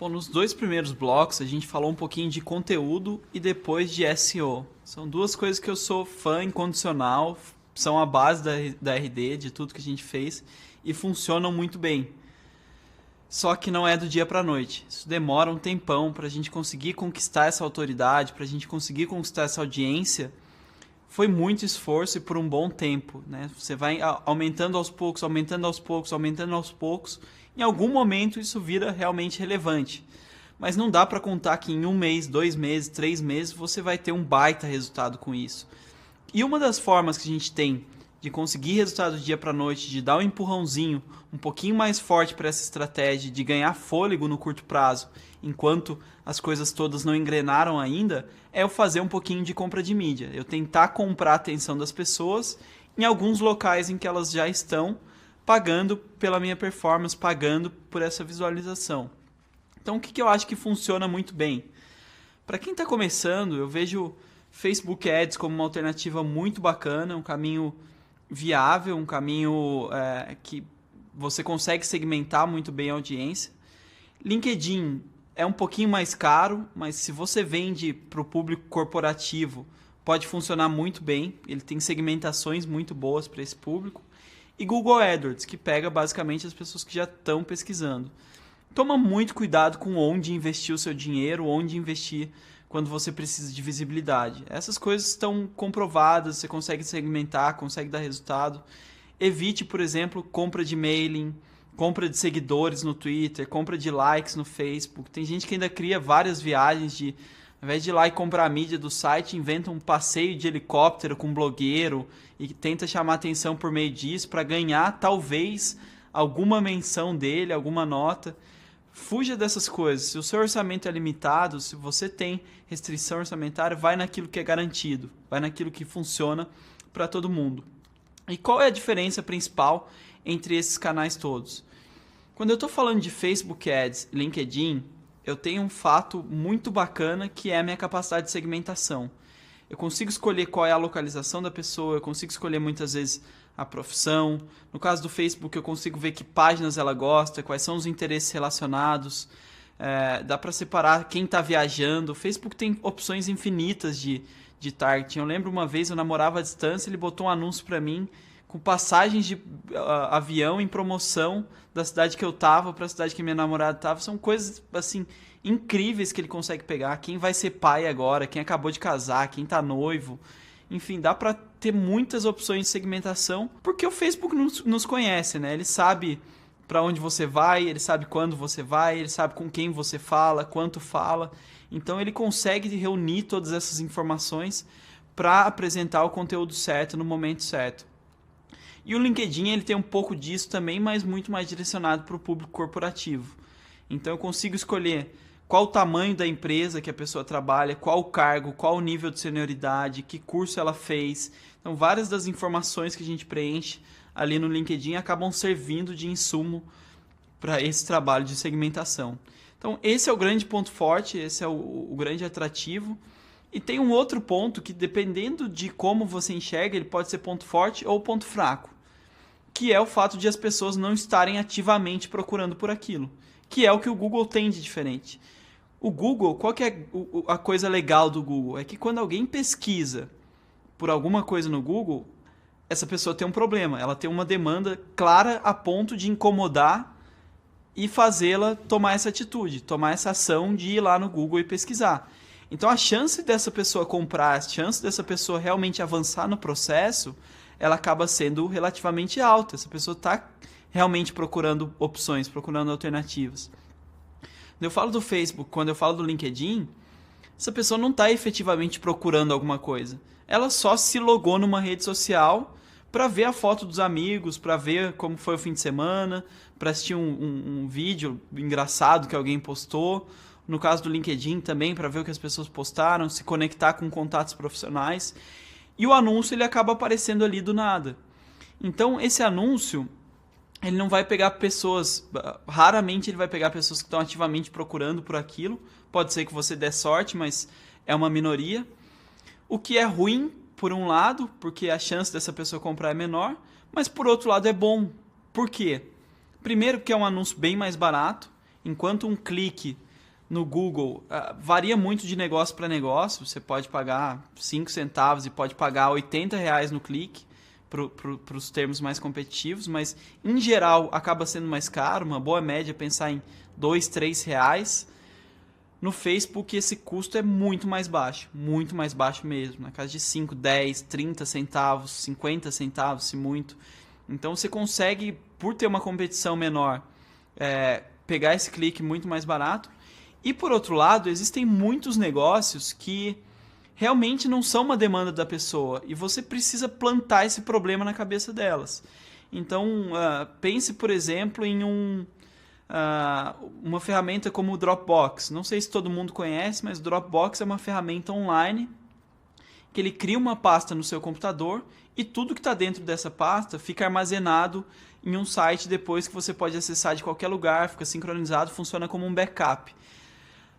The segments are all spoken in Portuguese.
Bom, nos dois primeiros blocos a gente falou um pouquinho de conteúdo e depois de SEO. São duas coisas que eu sou fã incondicional, são a base da RD, de tudo que a gente fez e funcionam muito bem. Só que não é do dia para a noite. Isso demora um tempão para a gente conseguir conquistar essa autoridade, para a gente conseguir conquistar essa audiência. Foi muito esforço e por um bom tempo, né? Você vai aumentando aos poucos, aumentando aos poucos, aumentando aos poucos. Em algum momento isso vira realmente relevante. Mas não dá para contar que em 1 mês, 2 meses, 3 meses você vai ter um baita resultado com isso. E uma das formas que a gente tem de conseguir resultado do dia para a noite, de dar um empurrãozinho um pouquinho mais forte para essa estratégia, de ganhar fôlego no curto prazo, enquanto as coisas todas não engrenaram ainda, é eu fazer um pouquinho de compra de mídia. Eu tentar comprar a atenção das pessoas em alguns locais em que elas já estão pagando pela minha performance, pagando por essa visualização. Então, o que eu acho que funciona muito bem? Para quem está começando, eu vejo Facebook Ads como uma alternativa muito bacana, um caminho viável, um caminho que você consegue segmentar muito bem a audiência. LinkedIn é um pouquinho mais caro, mas se você vende para o público corporativo, pode funcionar muito bem. Ele tem segmentações muito boas para esse público. E Google AdWords, que pega basicamente as pessoas que já estão pesquisando. Toma muito cuidado com onde investir o seu dinheiro, onde investir quando você precisa de visibilidade. Essas coisas estão comprovadas, você consegue segmentar, consegue dar resultado. Evite, por exemplo, compra de mailing, compra de seguidores no Twitter, compra de likes no Facebook. Tem gente que ainda cria várias viagens de, ao invés de ir lá e comprar a mídia do site, inventa um passeio de helicóptero com um blogueiro e tenta chamar atenção por meio disso para ganhar, talvez, alguma menção dele, alguma nota. Fuja dessas coisas. Se o seu orçamento é limitado, se você tem restrição orçamentária, vai naquilo que é garantido, vai naquilo que funciona para todo mundo. E qual é a diferença principal entre esses canais todos? Quando eu estou falando de Facebook Ads e LinkedIn, eu tenho um fato muito bacana que é a minha capacidade de segmentação. Eu consigo escolher qual é a localização da pessoa, eu consigo escolher muitas vezes a profissão. No caso do Facebook, eu consigo ver que páginas ela gosta, quais são os interesses relacionados. Dá para separar quem está viajando. O Facebook tem opções infinitas de targeting. Eu lembro uma vez, eu namorava à distância, ele botou um anúncio para mim com passagens de avião em promoção da cidade que eu estava para a cidade que minha namorada estava. São coisas assim incríveis que ele consegue pegar. Quem vai ser pai agora, quem acabou de casar, quem está noivo. Enfim, dá para ter muitas opções de segmentação, porque o Facebook nos conhece, né? Ele sabe para onde você vai, ele sabe quando você vai, ele sabe com quem você fala, quanto fala. Então ele consegue reunir todas essas informações para apresentar o conteúdo certo no momento certo. E o LinkedIn ele tem um pouco disso também, mas muito mais direcionado para o público corporativo. Então eu consigo escolher qual o tamanho da empresa que a pessoa trabalha, qual o cargo, qual o nível de senioridade, que curso ela fez. Então, várias das informações que a gente preenche ali no LinkedIn acabam servindo de insumo para esse trabalho de segmentação. Então, esse é o grande ponto forte, esse é o grande atrativo. E tem um outro ponto que, dependendo de como você enxerga, ele pode ser ponto forte ou ponto fraco, que é o fato de as pessoas não estarem ativamente procurando por aquilo, que é o que o Google tem de diferente. O Google, qual que é a coisa legal do Google? É que quando alguém pesquisa por alguma coisa no Google, essa pessoa tem um problema. Ela tem uma demanda clara a ponto de incomodar e fazê-la tomar essa atitude, tomar essa ação de ir lá no Google e pesquisar. Então a chance dessa pessoa comprar, a chance dessa pessoa realmente avançar no processo, ela acaba sendo relativamente alta. Essa pessoa está realmente procurando opções, procurando alternativas. Quando eu falo do Facebook, quando eu falo do LinkedIn, essa pessoa não está efetivamente procurando alguma coisa. Ela só se logou numa rede social para ver a foto dos amigos, para ver como foi o fim de semana, para assistir um vídeo engraçado que alguém postou. No caso do LinkedIn também, para ver o que as pessoas postaram, se conectar com contatos profissionais. E o anúncio ele acaba aparecendo ali do nada. Então, esse anúncio ele não vai pegar pessoas, raramente ele vai pegar pessoas que estão ativamente procurando por aquilo. Pode ser que você dê sorte, mas é uma minoria. O que é ruim, por um lado, porque a chance dessa pessoa comprar é menor, mas por outro lado é bom. Por quê? Primeiro porque é um anúncio bem mais barato, enquanto um clique no Google, varia muito de negócio para negócio. Você pode pagar 5 centavos e pode pagar R$ 80 no clique para os termos mais competitivos, mas em geral acaba sendo mais caro. Uma boa média é pensar em R$ 2, R$ 3. No Facebook esse custo é muito mais baixo mesmo, na casa de 5, 10, 30 centavos, 50 centavos, se muito. Então você consegue, por ter uma competição menor, pegar esse clique muito mais barato. E por outro lado, existem muitos negócios que realmente não são uma demanda da pessoa e você precisa plantar esse problema na cabeça delas. Então, pense, por exemplo, em uma ferramenta como o Dropbox. Não sei se todo mundo conhece, mas o Dropbox é uma ferramenta online que ele cria uma pasta no seu computador e tudo que está dentro dessa pasta fica armazenado em um site depois que você pode acessar de qualquer lugar, fica sincronizado, funciona como um backup.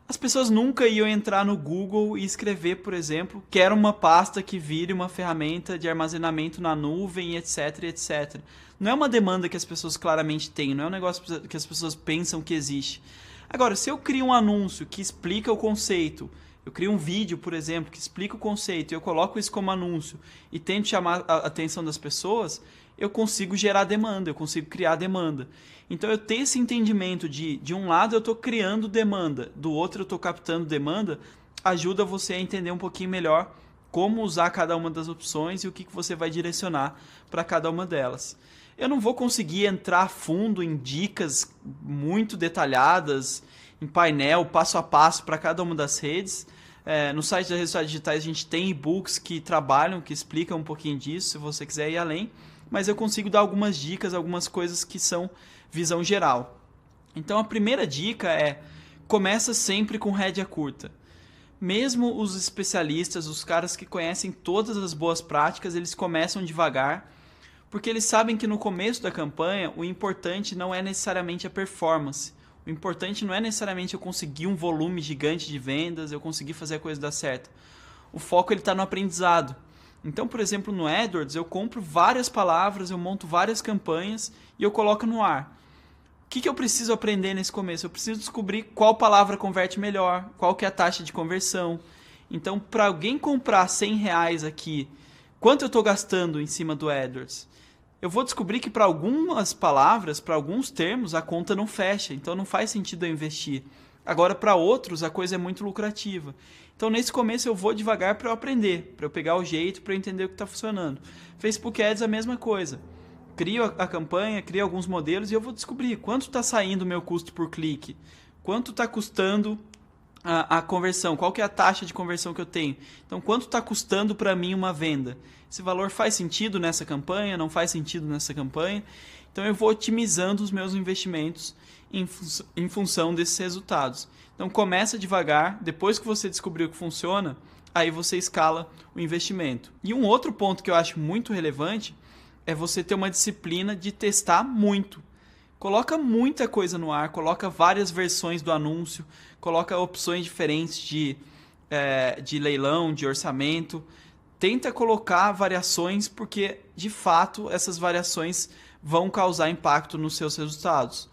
As pessoas nunca iam entrar no Google e escrever, por exemplo, quero uma pasta que vire uma ferramenta de armazenamento na nuvem, etc, etc. Não é uma demanda que as pessoas claramente têm, não é um negócio que as pessoas pensam que existe. Agora, se eu crio um anúncio que explica o conceito, eu crio um vídeo, por exemplo, que explica o conceito e eu coloco isso como anúncio e tento chamar a atenção das pessoas, eu consigo gerar demanda, eu consigo criar demanda. Então eu ter esse entendimento de um lado eu estou criando demanda, do outro eu estou captando demanda, ajuda você a entender um pouquinho melhor como usar cada uma das opções e o que você vai direcionar para cada uma delas. Eu não vou conseguir entrar a fundo em dicas muito detalhadas, em painel, passo a passo para cada uma das redes. No site da Resultados Digitais a gente tem e-books que trabalham, que explicam um pouquinho disso, se você quiser ir além. Mas eu consigo dar algumas dicas, algumas coisas que são visão geral. Então a primeira dica começa sempre com rédea curta. Mesmo os especialistas, os caras que conhecem todas as boas práticas, eles começam devagar, porque eles sabem que no começo da campanha o importante não é necessariamente a performance. O importante não é necessariamente eu conseguir um volume gigante de vendas, eu conseguir fazer a coisa dar certo. O foco está no aprendizado. Então, por exemplo, no AdWords eu compro várias palavras, eu monto várias campanhas e eu coloco no ar. O que eu preciso aprender nesse começo? Eu preciso descobrir qual palavra converte melhor, qual que é a taxa de conversão. Então, para alguém comprar R$ 100 aqui, quanto eu estou gastando em cima do AdWords? Eu vou descobrir que para algumas palavras, para alguns termos, a conta não fecha, então não faz sentido eu investir. Agora, para outros, a coisa é muito lucrativa. Então, nesse começo, eu vou devagar para eu aprender, para eu pegar o jeito, para eu entender o que está funcionando. Facebook Ads é a mesma coisa. Crio a campanha, crio alguns modelos e eu vou descobrir quanto está saindo o meu custo por clique, quanto está custando a conversão, qual que é a taxa de conversão que eu tenho. Então, quanto está custando para mim uma venda? Esse valor faz sentido nessa campanha, não faz sentido nessa campanha? Então, eu vou otimizando os meus investimentos em função desses resultados. Então começa devagar, depois que você descobriu que funciona, aí você escala o investimento. E um outro ponto que eu acho muito relevante é você ter uma disciplina de testar muito. Coloca muita coisa no ar, coloca várias versões do anúncio, coloca opções diferentes de leilão, de orçamento. Tenta colocar variações porque, de fato, essas variações vão causar impacto nos seus resultados.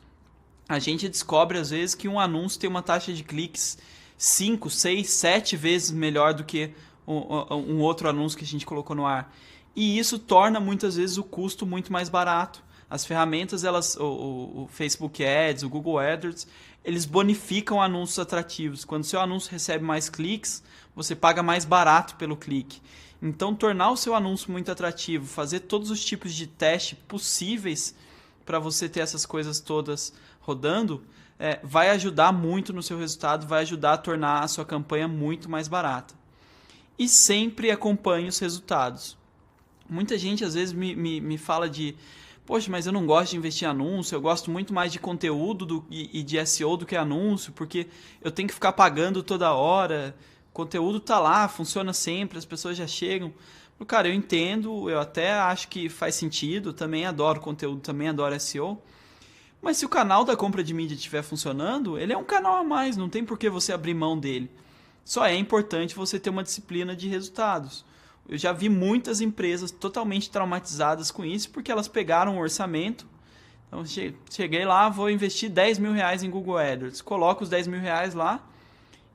A gente descobre, às vezes, que um anúncio tem uma taxa de cliques 5, 6, 7 vezes melhor do que um outro anúncio que a gente colocou no ar. E isso torna, muitas vezes, o custo muito mais barato. As ferramentas, o Facebook Ads, o Google AdWords, eles bonificam anúncios atrativos. Quando o seu anúncio recebe mais cliques, você paga mais barato pelo clique. Então, tornar o seu anúncio muito atrativo, fazer todos os tipos de teste possíveis para você ter essas coisas todas rodando, vai ajudar muito no seu resultado, vai ajudar a tornar a sua campanha muito mais barata. E sempre acompanhe os resultados. Muita gente às vezes me fala poxa, mas eu não gosto de investir em anúncio, eu gosto muito mais de conteúdo e de SEO do que anúncio, porque eu tenho que ficar pagando toda hora, o conteúdo tá lá, funciona sempre, as pessoas já chegam. Cara, eu entendo, eu até acho que faz sentido, também adoro conteúdo, também adoro SEO, mas se o canal da compra de mídia estiver funcionando, ele é um canal a mais, não tem por que você abrir mão dele. Só é importante você ter uma disciplina de resultados. Eu já vi muitas empresas totalmente traumatizadas com isso, porque elas pegaram um orçamento, Então, cheguei lá, vou investir 10 mil reais em Google AdWords. Coloco os 10 mil reais lá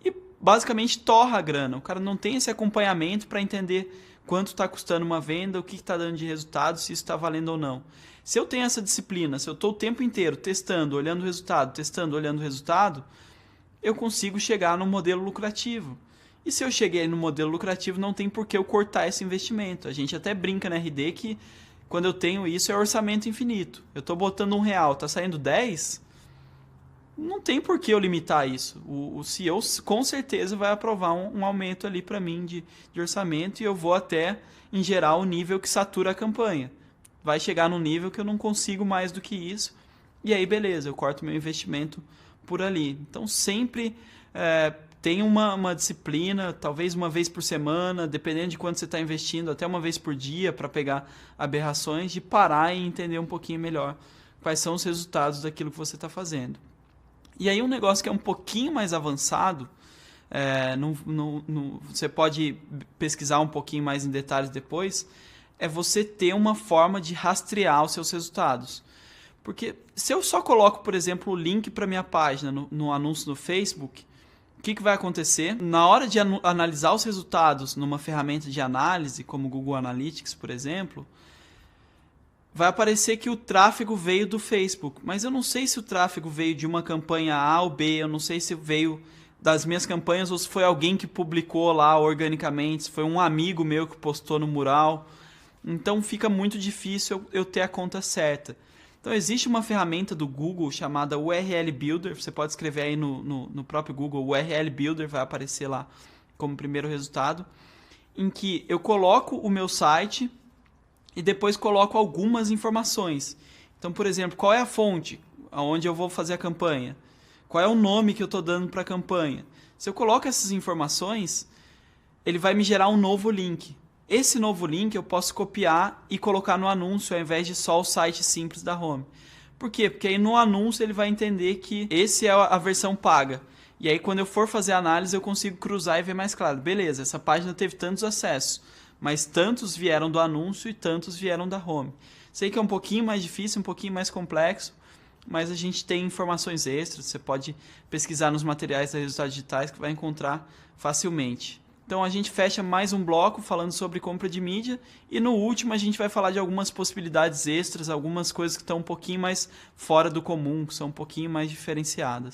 e basicamente torra a grana. O cara não tem esse acompanhamento para entender quanto está custando uma venda, o que está dando de resultado, se isso está valendo ou não. Se eu tenho essa disciplina, se eu estou o tempo inteiro testando, olhando o resultado, testando, olhando o resultado, eu consigo chegar no modelo lucrativo. E se eu cheguei no modelo lucrativo, não tem por que eu cortar esse investimento. A gente até brinca na RD que quando eu tenho isso é orçamento infinito. Eu estou botando R$1, está saindo 10, não tem por que eu limitar isso. O CEO com certeza vai aprovar um aumento ali para mim de orçamento e eu vou até, em geral, o nível que satura a campanha. Vai chegar no nível que eu não consigo mais do que isso. E aí, beleza, eu corto meu investimento por ali. Então, sempre tem uma disciplina, talvez uma vez por semana, dependendo de quanto você está investindo, até uma vez por dia, para pegar aberrações, de parar e entender um pouquinho melhor quais são os resultados daquilo que você está fazendo. E aí um negócio que é um pouquinho mais avançado, você pode pesquisar um pouquinho mais em detalhes depois, é você ter uma forma de rastrear os seus resultados. Porque se eu só coloco, por exemplo, o link para minha página no anúncio no Facebook, o que vai acontecer? Na hora de analisar os resultados numa ferramenta de análise, como o Google Analytics, por exemplo, vai aparecer que o tráfego veio do Facebook, mas eu não sei se o tráfego veio de uma campanha A ou B, eu não sei se veio das minhas campanhas ou se foi alguém que publicou lá organicamente, se foi um amigo meu que postou no mural. Então fica muito difícil eu ter a conta certa. Então existe uma ferramenta do Google chamada URL Builder, você pode escrever aí no próprio Google, URL Builder vai aparecer lá como primeiro resultado, em que eu coloco o meu site e depois coloco algumas informações. Então, por exemplo, qual é a fonte onde eu vou fazer a campanha? Qual é o nome que eu estou dando para a campanha? Se eu coloco essas informações, ele vai me gerar um novo link. Esse novo link eu posso copiar e colocar no anúncio ao invés de só o site simples da home. Por quê? Porque aí no anúncio ele vai entender que esse é a versão paga. E aí quando eu for fazer a análise eu consigo cruzar e ver mais claro. Beleza, essa página teve tantos acessos, mas tantos vieram do anúncio e tantos vieram da home. Sei que é um pouquinho mais difícil, um pouquinho mais complexo, mas a gente tem informações extras, você pode pesquisar nos materiais da Resultados Digitais que vai encontrar facilmente. Então a gente fecha mais um bloco falando sobre compra de mídia e no último a gente vai falar de algumas possibilidades extras, algumas coisas que estão um pouquinho mais fora do comum, que são um pouquinho mais diferenciadas.